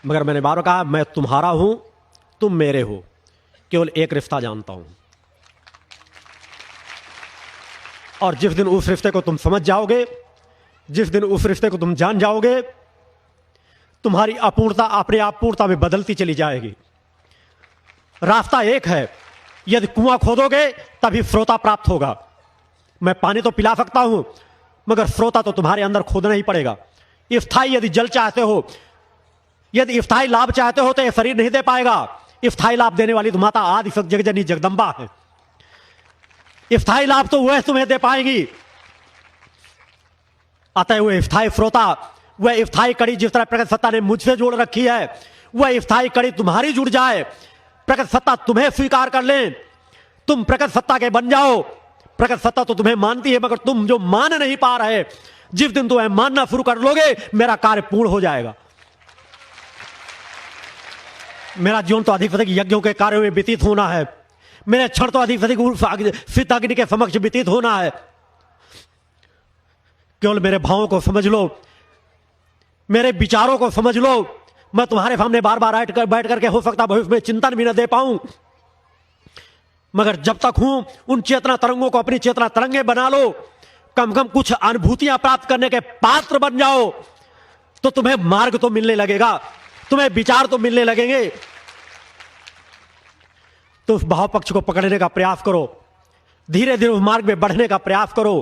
मगर मैंने बार बार कहा, मैं तुम्हारा हूं, तुम मेरे हो, केवल एक रिश्ता जानता हूं। और जिस दिन उस रिश्ते को तुम समझ जाओगे, जिस दिन उस रिश्ते को तुम जान जाओगे, तुम्हारी अपूर्णता अपने आप पूर्णता में बदलती चली जाएगी। रास्ता एक है, यदि कुआं खोदोगे तभी स्रोता प्राप्त होगा। मैं पानी तो पिला सकता हूं, मगर स्रोता तो तुम्हारे अंदर खोदना ही पड़ेगा। स्थायी यदि जल चाहते हो, यदि स्थायी लाभ चाहते हो, तो यह शरीर नहीं दे पाएगा। स्थायी लाभ देने वाली तो माता आदि जगजननी जगदम्बा है। स्थायी लाभ तो वह तुम्हें दे पाएंगी। अतः वह स्थायी श्रोता, वह स्थायी कड़ी जिस तरह प्रकट सत्ता ने मुझसे जोड़ रखी है, वह स्थायी कड़ी तुम्हारी जुड़ जाए। प्रकट सत्ता तुम्हें स्वीकार कर ले, तुम प्रकट सत्ता के बन जाओ। प्रकट सत्ता तो तुम्हें मानती है, मगर तुम जो मान नहीं पा रहे, जिस दिन तुम्हें मानना शुरू कर लोगे, मेरा कार्य पूर्ण हो जाएगा। मेरा जीवन तो अधिक से अधिक यज्ञों के कार्यों में व्यतीत होना है। मेरे क्षण तो अधिक से अधिक सिद्धाग्नि के समक्ष व्यतीत होना है। केवल मेरे भावों को समझ लो, मेरे विचारों को समझ लो। मैं तुम्हारे सामने बार बार बैठ करके हो सकता भविष्य में चिंतन भी न दे पाऊं, मगर जब तक हूं, उन चेतना तरंगों को अपनी चेतना तरंगे बना लो। कम कम कुछ अनुभूतियां प्राप्त करने के पात्र बन जाओ, तो तुम्हें मार्ग तो मिलने लगेगा, तुम्हें विचार तो मिलने लगेंगे। तो उस भाव पक्ष को पकड़ने का प्रयास करो, धीरे धीरे उस मार्ग में बढ़ने का प्रयास करो।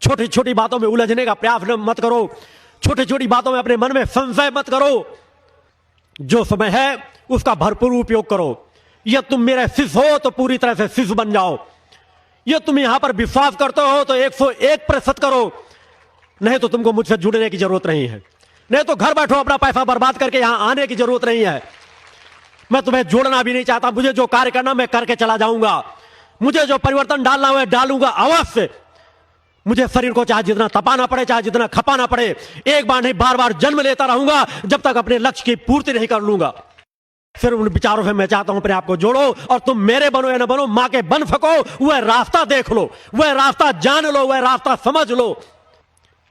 छोटी छोटी बातों में उलझने का प्रयास मत करो, छोटी छोटी बातों में अपने मन में संशय मत करो। जो समय है उसका भरपूर उपयोग करो। यह तुम मेरे शिष्य हो तो पूरी तरह से शिष्य बन जाओ। यह तुम यहां पर विश्वास करते हो तो 101% करो, नहीं तो तुमको मुझसे जुड़ने की जरूरत नहीं है। नहीं तो घर बैठो, अपना पैसा बर्बाद करके यहां आने की जरूरत नहीं है। मैं तुम्हें जोड़ना भी नहीं चाहता। मुझे जो कार्य करना मैं करके चला जाऊंगा, मुझे जो परिवर्तन डालना मैं डालूंगा अवश्य। मुझे शरीर को चाहे जितना तपाना पड़े, चाहे जितना खपाना पड़े, एक बार नहीं बार बार जन्म लेता रहूंगा, जब तक अपने लक्ष्य की पूर्ति नहीं कर लूंगा। फिर उन विचारों से मैं चाहता हूं अपने आप को जोड़ो, और तुम मेरे बनो या न बनो, मां के बन सको, वह रास्ता देख लो, वह रास्ता जान लो, वह रास्ता समझ लो।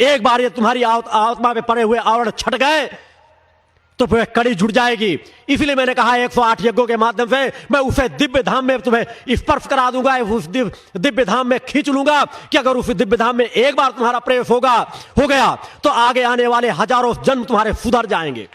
एक बार ये तुम्हारी आत्मा में पड़े हुए आवरण छट गए तो फिर कड़ी जुड़ जाएगी। इसलिए मैंने कहा 108 यज्ञों के माध्यम से मैं उसे दिव्य धाम में तुम्हें स्पर्श करा दूंगा, उस दिव्य धाम में खींच लूंगा कि अगर उस दिव्य धाम में एक बार तुम्हारा प्रवेश हो गया तो आगे आने वाले हजारों जन्म तुम्हारे सुधर जाएंगे।